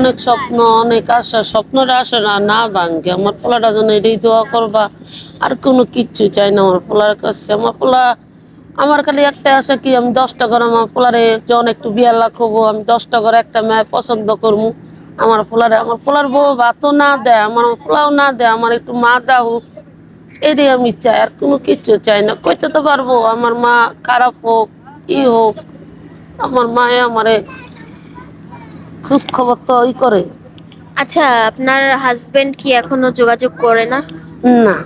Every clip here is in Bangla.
অনেক স্বপ্ন, অনেক আশা, স্বপ্নটা আসে না না ভাঙ্গে। আমার পোলাটা জন্য এটাই দোয়া করবা, আর কোনো কিচ্ছু চাই না আমার পোলার কাছে। আমার পোলা, আমার খালি একটা আশা কি, আমি 10টা করে আমার পোলারে যখন একটু বিয়ার লাখ হবো, আমি 10টা করে একটা মেয়ে পছন্দ করবো আমার পোলারে। আমার পোলার বউ ভাতও না দেয়, আমার পোলাও না দেয়, আমার একটু মা দা হোক, এটাই আমি চাই, আর কোনো কিচ্ছু চাই না। কইতে তো পারবো আমার মা খারাপ হোক ই হোক, আমার মায়ে আমারে খোঁজ খবর তো করে। আচ্ছা, আপনার হাজবেন্ড কি এখনো যোগাযোগ করে না? না,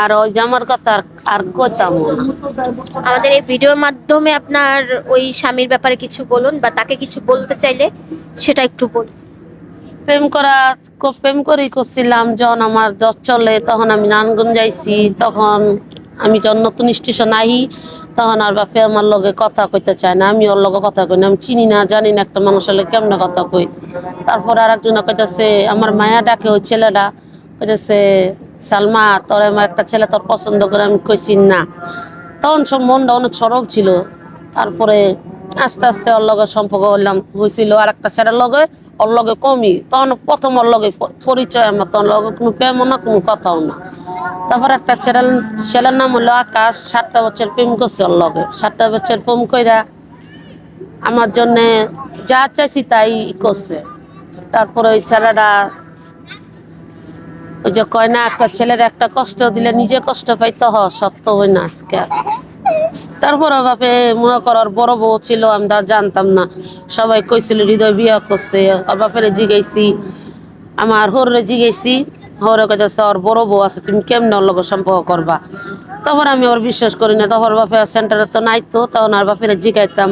আর ওই যে আমার কথা আর কইতাম না। আমাদের এই ভিডিওর মাধ্যমে আপনার ওই স্বামীর ব্যাপারে কিছু বলুন, বা তাকে কিছু বলতে চাইলে সেটা একটু বলুন। প্রেম করেই করছিলাম যখন আমার 10 চলে, তখন আমি নারায়ণগঞ্জ যাইছি। তখন আমি যখন নতুন স্টেশন আহি, তখন আর বাপে আমার লগে কথা কইতে চায় না, আমি ওর লগে কথা কই না। আমি চিনি না জানি না একটা মানুষের লগে কেমনে কথা কই। তারপর আর একজনে কইতেছে, আমার মায়া ডাকে ওই ছেলেটা, কইতেছে সালমা তোর আমার একটা ছেলে তোর পছন্দ করে। আমি কইছি না। তখন সব মনটা অনেক সরল ছিল। তারপরে আস্তে আস্তে ওর লগে সম্পর্ক হয়েছিল আর একটা ছেলের লগে, ওর লগে কমই। তখন প্রথম ওর লগে পরিচয় আমার, তখন লগে কোনো প্রেমও না, কোনো কথাও না। তারপর একটা ছেলের নাম হলো আকাশ, 7টা বছর প্রেম করছে ওর লগে। 7টা বছর প্রেম কইরা আমার জন্যে যা চাইছি তাই করছে। তারপরে ওই ছেলেটা, ওই যে কয় না, একটা ছেলের একটা কষ্ট দিলে নিজে কষ্ট পাইতে সত্য হয় না আজকে। তারপর বাপে মনে করার বড় বউ ছিল, আমি তা জানতাম না। সবাই কইছিল হৃদয় বিয়া করছে। আর বাপের জিগাইছি, আমার হরে জিগাইছি, হরে কইতেছে ওর বড় বউ আছে, তুমি কেমনে ওর লগে সম্পর্ক করবা। তখন আমি ওর বিশ্বাস করি না। তখন বাপে সেন্টারে তো নাই, তো তখন আর বাপের জিগাইতাম,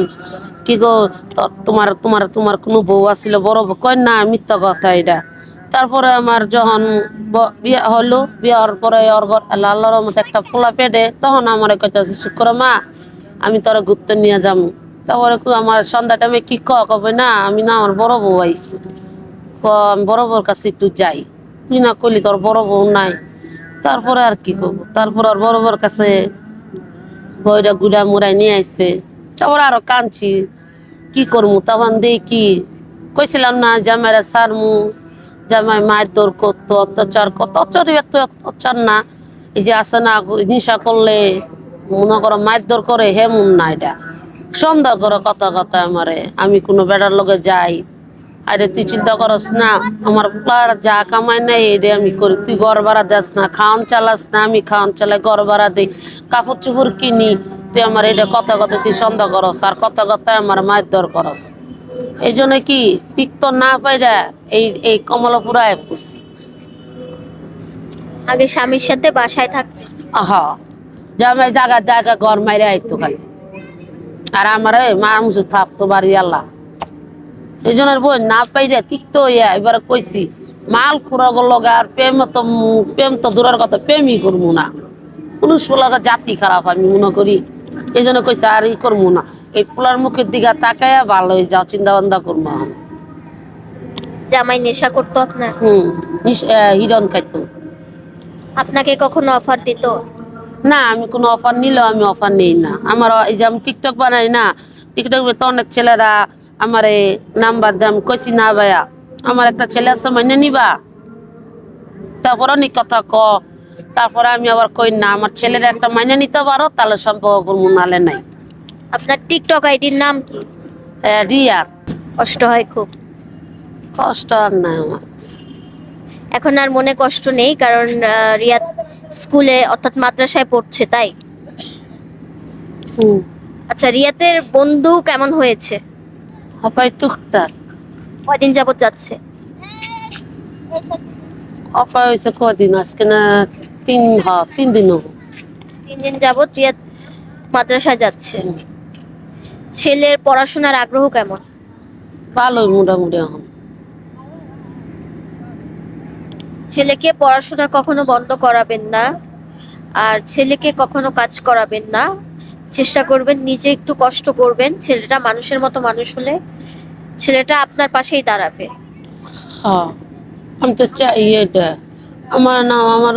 কি গো তোমার তোমার তোমার কোনো বউ আছিল বড় বউ? কয় না, মিথ্যা কথা এটা। তারপরে আমার যখন বিয়া হলো, বিয়া হওয়ার পরে ওর আল্লাহর রহমতে একটা পোলা পেটে, তখন আমার কইতেছে শুক্র মা আমি তোরা ঘুরতে নিয়ে যাবো। তারপরে আমার সন্ধ্যা টাইমে কি কবে না, আমি না আমার বড় বউ আইছি, আমি বড় বউর কাছে একটু যাই। তুই না করলি তোর বড় বউ নাই। তারপরে আর কি করবো, তারপর আর বড় বউর কাছে বইটা গুড়া মুড়াই নিয়ে আসছে। তারপর আরো কাঁদছি, কি করবো। তখন দেখি কইছিলাম না জামাইরা সারমু, জামাই মায়ের দৌড় করতো, অত্যাচার কত অত্যাচার না। এই যে আছে না, হিংসা করলে মনে করো মায়ের দৌড় করে, হে মন না এটা সন্দেহ করো কথা কথা আমারে। আমি কোনো বেড়ার লগে যাই, আরে তুই চিন্তা করস না, আমার প্লার যা কামাই নাই এটা আমি করি। তুই ঘর ভাড়া যাস না, খাওয়ান চালাস না, আমি খাওয়ান চালাই, ঘর ভাড়া দিই, কাপড় চোপড় কিনি। তুই আমার এটা কথা কথা তুই সন্দেহ করস, আর কথা কথায় আমার মায়ের দর করস। এই জন্য কি টিকত না পাইরা এই এই কমলাপুরায় পড়ছি। আগে স্বামীর সাথে বাসায় থাকতেন? আহা, জামাই জায়গা জায়গা ঘর মাইরে আইতো খালি, আর আমার মা মুসু থাকতো বাড়ি আল্লাহ। এই জনের বই না পাইরা টিকত ইয়া। এবার কইছি মাল খুঁড়া লগে আর প্রেম তো দূরের কথা, প্রেমই করবো না। কোনো সোলাগা জাতি খারাপ আমি মনে করি। এই জন্য কইছে আর ই করবো না। এই পোলার মুখের দিকে তাকাইয়া ভালো হয়ে যাও, চিন্তা ভাবনা করবো। জামাই নেশা করতো আপনার? হিরণ খাইতো। আপনাকে কখনো অফার দিত? না, আমি কোনো অফার নিলেও আমি অফার নেই না। আমার এই যে আমি টিকটক বানাই না, টিকটক তো অনেক ছেলেরা আমার এই নাম্বার দেয়। আমি কইছি না ভাইয়া, আমার একটা ছেলে আছে মাইনে নিবা। তারপর অনেক কথা তারপরে আমি আবার কই না, আমার ছেলের একটা মাইনে নিতে পারো তাহলে সম্পর্ক করবো, নালে নাই। আপনার টিকটক আইডির নাম কি? রিয়া। কষ্ট হয় খুব? কষ্ট আর নাই আমার কাছে। এখন আর মনে কষ্ট নেই, কারণ রিয়াদ স্কুলে অর্থাৎ মাদ্রাসায় পড়ছে, তাই? হুম। আচ্ছা, রিয়াতের বন্ধু কেমন হয়েছে? হপাই টুকটাক। কয়দিন যাবত যাচ্ছে? অপা হয়েছে কদিন, আজকে না 3 দিন হবো। 3 দিন যাবত রিয়াদ মাদ্রাসায় যাচ্ছে। ছেলের পড়াশোনার আগ্রহ কেমন? ভালোই মোটামুটি এখন। ছেলেকে পড়াশোনা কখনো বন্ধ করাবেন না, আর ছেলেকে কখনো কাজ করাবেন না। চেষ্টা করবেন নিজে একটু কষ্ট করবেন। ছেলেটা মানুষের মতো মানুষ হলে ছেলেটা আপনার পাশেই দাঁড়াবে। হ্যাঁ, আমি তো চাই এটা। আমার নাম আমার